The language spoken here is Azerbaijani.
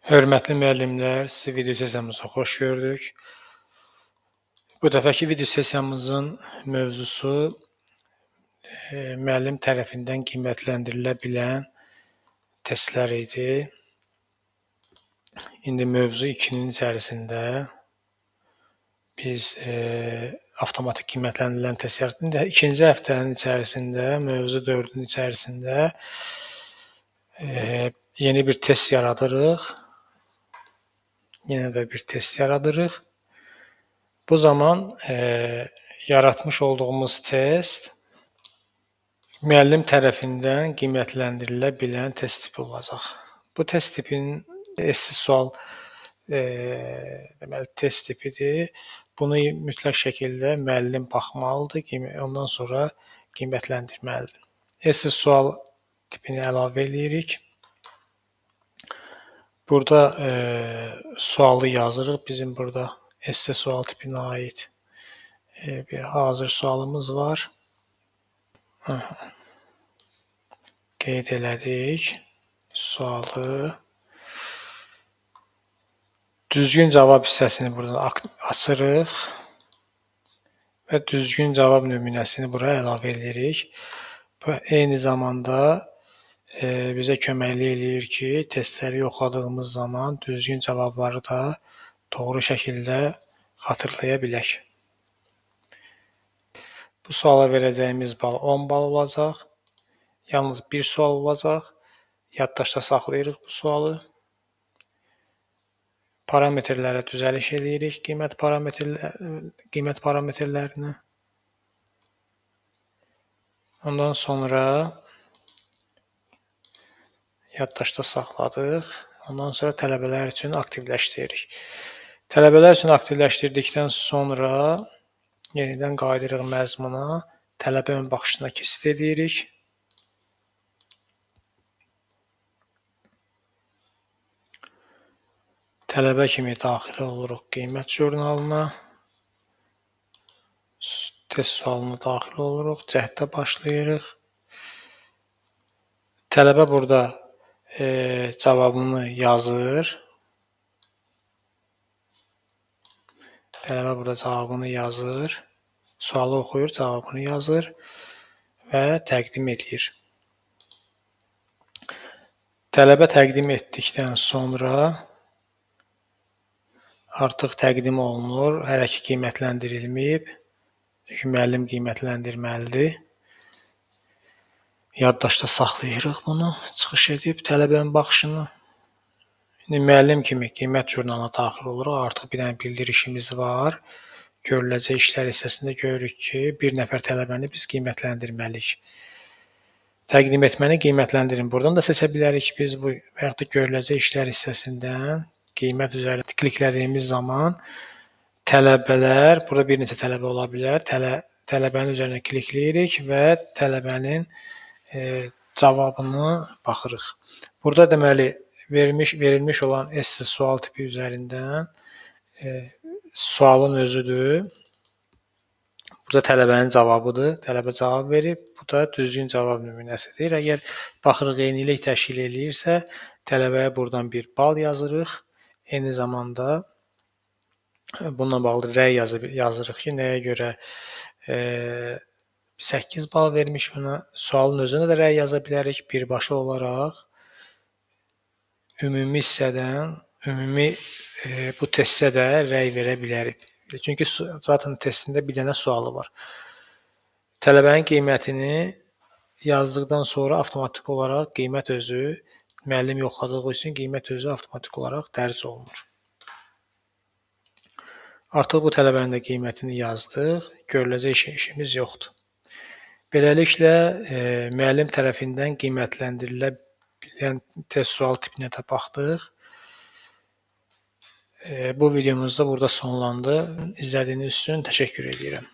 Hörmətli müəllimlər, sizi video sessiyamıza xoş gördük. Bu dəfəki video sessiyamızın mövzusu müəllim tərəfindən qiymətləndirilə bilən testlər idi. İndi mövzu 2-nin içərisində biz avtomatik qiymətləndirilən test yaratdıq. İkinci həftənin içərisində, mövzu 4-ün içərisində yeni bir test yaradırıq. Yenə də bir test yaradırıq. Bu zaman yaratmış olduğumuz test müəllim tərəfindən qiymətləndirilə bilən test tipi olacaq. Bu test tipinin eşsiz sual deməli test tipidir. Bunu mütləq şəkildə müəllim baxmalıdır, ondan sonra qiymətləndirməlidir. Eşsiz sual tipini əlavə edirik. Burada sualı yazırıq. Bizim burada esse sual tipinə aid bir hazır sualımız var. Qeyd elədik sualı. Düzgün cavab hissəsini buradan açırıq və düzgün cavab nümunəsini buraya əlavə edirik. Bu eyni zamanda bizə köməklik eləyir ki, testləri yoxladığımız zaman düzgün cavabları da doğru şəkildə xatırlaya bilək. Bu suala verəcəyimiz bal 10 bal olacaq. Yalnız bir sual olacaq. Yaddaşda saxlayırıq bu sualı. Parametrlərə düzəliş edirik, qiymət parametrlərini. Ondan sonra yaddaşda saxladıq. Ondan sonra tələbələr üçün aktivləşdiririk. Tələbələr üçün aktivləşdirdikdən sonra yenidən qayıdırıq məzmuna. Tələbə ön baxışına keçid edirik. Tələbə kimi daxil oluruq qiymət jurnalına. Test sualına daxil oluruq. Cəhdə başlayırıq. Tələbə burada cavabını yazır. Tələbə burada cavabını yazır. Sualı oxuyur, cavabını yazır və təqdim edir. Tələbə təqdim etdikdən sonra artıq təqdim olunur. Hələ ki qiymətləndirilməyib. Çünki müəllim qiymətləndirməlidir. Yaddaşda saxlayırıq bunu. Çıxış edib tələbənin baxışını. İndi müəllim kimi qiymət jurnalına daxil oluruq. Artıq bir dənə bildirişimiz var. Görüləcək işlər hissəsində görürük ki, bir nəfər tələbəni biz qiymətləndirməliyik. Təqdim etməni qiymətləndirin. Buradan da seçə bilərik biz bu və yaxud da görüləcək işlər hissəsindən qiymət üzərində kliklədiyimiz zaman tələbələr, burada bir neçə tələbə ola bilər. Tələbənin üzərinə klikləyirik və tələbənin cavabını baxırıq. Burada deməli verilmiş olan eşsiz sual tipi üzərindən sualın özüdür. Burada tələbənin cavabıdır. Tələbə cavab verib. Bu da düzgün cavab nümunəsidir. Əgər baxırıq eynilik təşkil eləyirsə, tələbəyə buradan bir bal yazırıq. Eyni zamanda bununla bağlı rəy yazırıq ki, nəyə görə 8 bal vermiş ona. Sualın özünə də rəy yaza bilərik. Birbaşa olaraq ümumi hissədən, bu testə də rəy verə bilərik. Çünki zaten testində bir dənə sualı var. Tələbənin qiymətini yazdıqdan sonra avtomatik olaraq qiymət özü, müəllim yoxladığı üçün qiymət özü avtomatik olaraq dərc olunur. Artıq bu tələbənin də qiymətini yazdıq. Görüləcək işimiz yoxdur. Beləliklə, müəllim tərəfindən qiymətləndirilən test sual tipinə də baxdıq. Bu videomuz da burada sonlandı. İzlədiyiniz üçün təşəkkür edirəm.